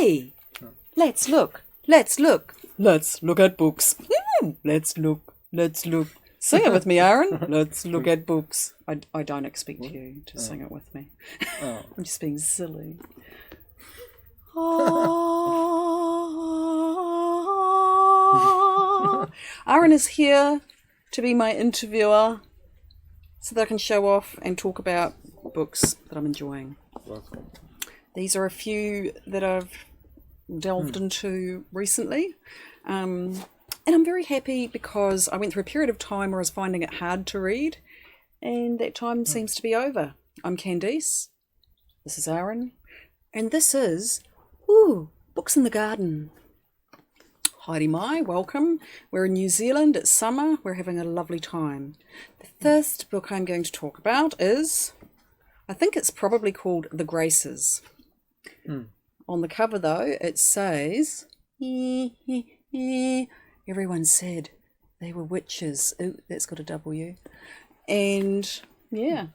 Hey, let's look at books. Let's look. Sing it with me, Aaron. Let's look at books. I don't expect you to sing it with me. I'm just being silly. Aaron is here to be my interviewer so that I can show off and talk about books that I'm enjoying. Welcome. These are a few that I've delved into recently. And I'm very happy because I went through a period of time where I was finding it hard to read, and that time seems to be over. I'm Candice. This is Aaron. And this is Books in the Garden. Heidi Mai, welcome. We're in New Zealand, it's summer, we're having a lovely time. The first book I'm going to talk about is, I think it's probably called The Graces. On the cover though, it says, everyone said they were witches. Ooh, that's got a W. And yeah.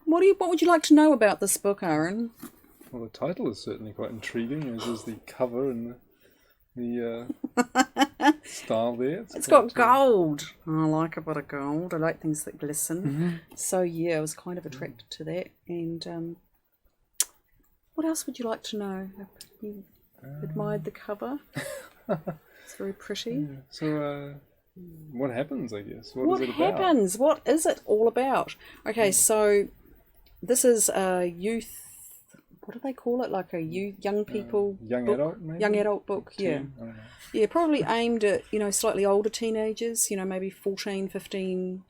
What would you like to know about this book, Aaron? Well, the title is certainly quite intriguing, as is the cover and the style there. It's got gold. I like a bit of gold. I like things that glisten. So yeah, I was kind of attracted to that. And what else would you like to know? You admired the cover. It's very pretty. Yeah. So what happens, I guess? What is it happens? What is it all about? Okay, so this is a youth, what do they call it? Like a young people young book? adult, maybe? Young adult book, yeah. I don't know. Yeah, probably aimed at, slightly older teenagers, maybe 14, 15,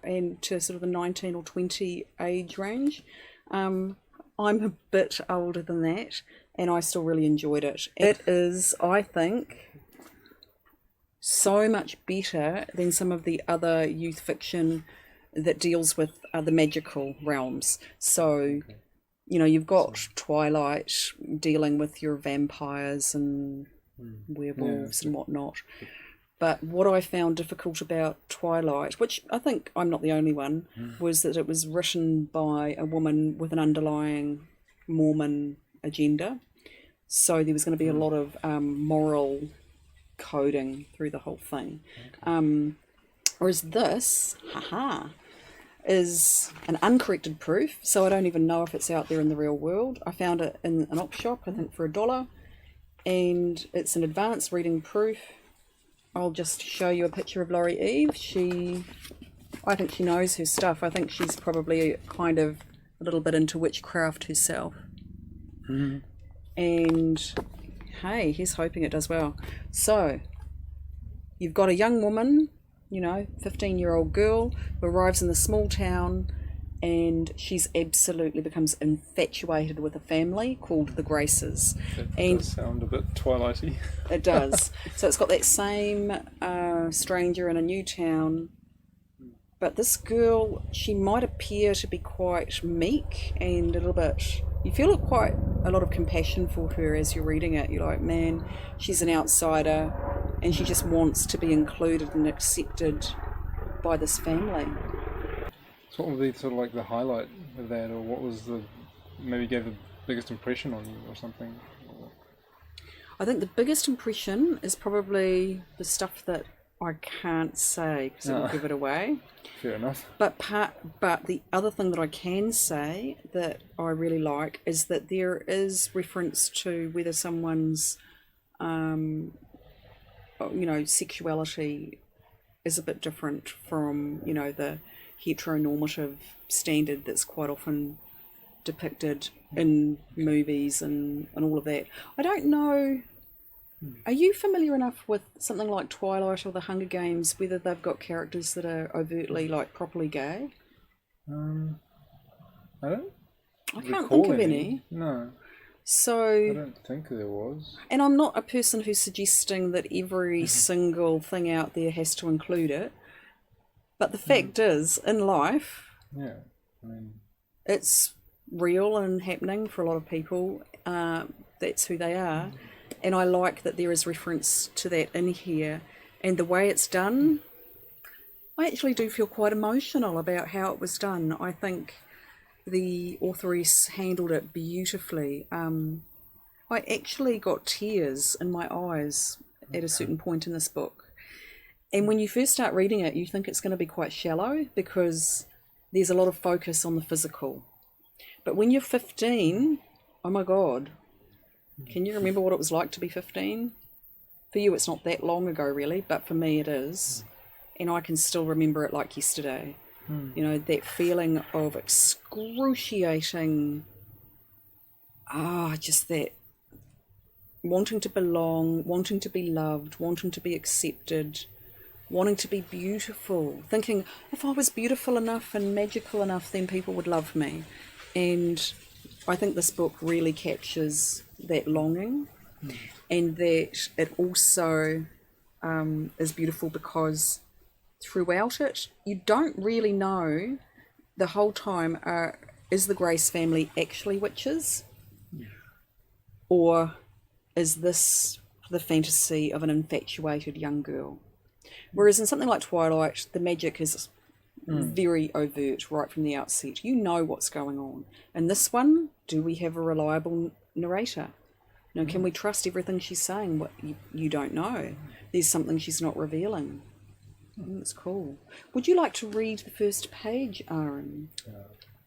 and to sort of the 19 or 20 age range. I'm a bit older than that, and I still really enjoyed it. It is, I think, so much better than some of the other youth fiction that deals with the magical realms. So, you've got Twilight dealing with your vampires and werewolves and whatnot. But what I found difficult about Twilight, which I think I'm not the only one, was that it was written by a woman with an underlying Mormon agenda. So there was going to be a lot of moral coding through the whole thing. Whereas this, is an uncorrected proof, so I don't even know if it's out there in the real world. I found it in an op shop, I think for $1, and it's an advanced reading proof. I'll just show you a picture of Laure Eve. I think she knows her stuff. I think she's probably kind of a little bit into witchcraft herself. And hey, here's hoping it does well. So, you've got a young woman, 15-year-old girl who arrives in the small town, and she's absolutely becomes infatuated with a family called the Graces. That does sound a bit Twilighty. It does. So it's got that same stranger in a new town, but this girl, she might appear to be quite meek and a little bit, you feel quite a lot of compassion for her as you're reading it. You're like, man, she's an outsider and she just wants to be included and accepted by this family. So what would be sort of like the highlight of that, or what was maybe gave the biggest impression on you or something? I think the biggest impression is probably the stuff that I can't say because it will give it away. Fair enough. But the other thing that I can say that I really like is that there is reference to whether someone's, sexuality is a bit different from, the heteronormative standard that's quite often depicted in movies and all of that. I don't know. Are you familiar enough with something like Twilight or the Hunger Games, whether they've got characters that are overtly, properly gay? I can't think of any. No. So I don't think there was. And I'm not a person who's suggesting that every single thing out there has to include it. But the fact is, in life, it's real and happening for a lot of people. That's who they are. And I like that there is reference to that in here. And the way it's done, I actually do feel quite emotional about how it was done. I think the authoress handled it beautifully. I actually got tears in my eyes at a certain point in this book. And when you first start reading it, you think it's going to be quite shallow because there's a lot of focus on the physical. But when you're 15, oh my God, can you remember what it was like to be 15? For you, it's not that long ago, really, but for me it is. And I can still remember it like yesterday. You know, that feeling of excruciating, just that wanting to belong, wanting to be loved, wanting to be accepted, wanting to be beautiful, thinking if I was beautiful enough and magical enough, then people would love me. And I think this book really captures that longing, and that it also is beautiful because throughout it, you don't really know the whole time, is the Grace family actually witches? Or is this the fantasy of an infatuated young girl? Whereas in something like Twilight, the magic is very overt right from the outset. You know what's going on. In this one, do we have a reliable narrator? You know, can we trust everything she's saying? What you don't know. There's something she's not revealing. That's cool. Would you like to read the first page, Aaron?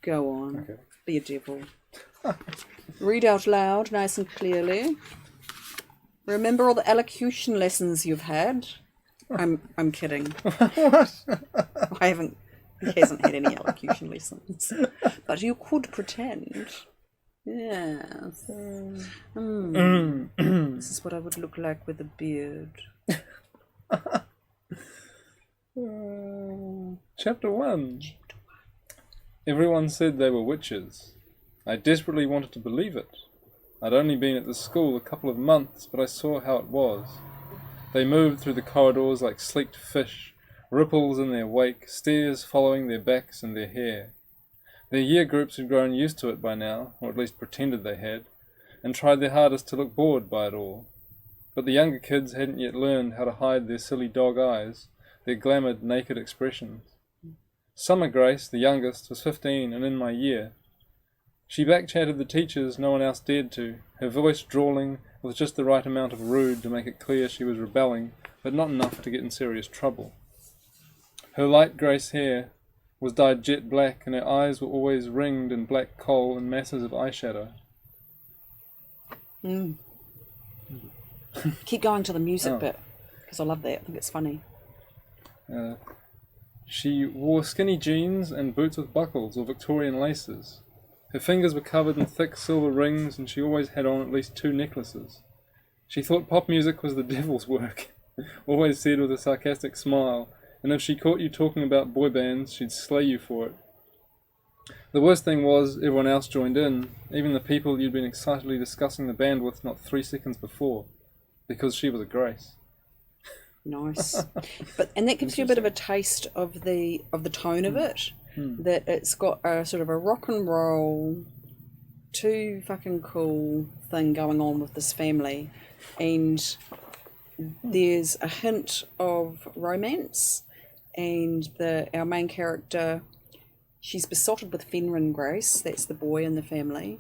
Go on. Okay. Be a devil. Read out loud, nice and clearly. Remember all the elocution lessons you've had. I'm kidding. I haven't. He hasn't had any elocution lessons, but you could pretend. Yes. This is what I would look like with a beard. Chapter 1. Everyone said they were witches. I desperately wanted to believe it. I'd only been at the school a couple of months, but I saw how it was. They moved through the corridors like sleeked fish, ripples in their wake, stairs following their backs and their hair. Their year groups had grown used to it by now, or at least pretended they had, and tried their hardest to look bored by it all. But the younger kids hadn't yet learned how to hide their silly dog eyes, their glamoured, naked expressions. Summer Grace, the youngest, was 15 and in my year. She back-chatted the teachers no one else dared to, her voice drawling with just the right amount of rude to make it clear she was rebelling, but not enough to get in serious trouble. Her light Grace hair was dyed jet black, and her eyes were always ringed in black kohl and masses of eyeshadow. Keep going to the music bit, because I love that. I think it's funny. She wore skinny jeans and boots with buckles or Victorian laces. Her fingers were covered in thick silver rings, and she always had on at least 2 necklaces. She thought pop music was the devil's work, always said with a sarcastic smile, and if she caught you talking about boy bands, she'd slay you for it. The worst thing was, everyone else joined in, even the people you'd been excitedly discussing the band with not 3 seconds before, because she was a Grace. Nice. And that gives you a bit of a taste of the tone of it. That it's got a sort of a rock and roll, too fucking cool thing going on with this family, and there's a hint of romance, and our main character, she's besotted with Fenrin Grace, that's the boy in the family,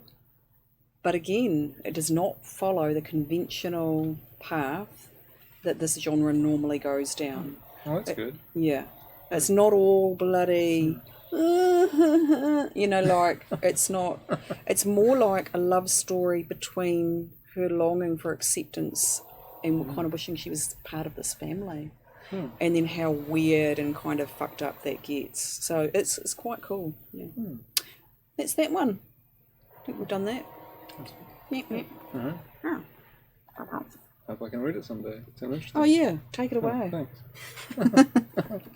but again, it does not follow the conventional path that this genre normally goes down. Oh, that's good. Yeah. It's not all bloody, you know, like, it's more like a love story between her longing for acceptance and kind of wishing she was part of this family. And then how weird and kind of fucked up that gets. So it's quite cool. Yeah. That's that one. I think we've done that. Hope I can read it someday. Sounds interesting. Oh yeah, take it away. Oh, thanks.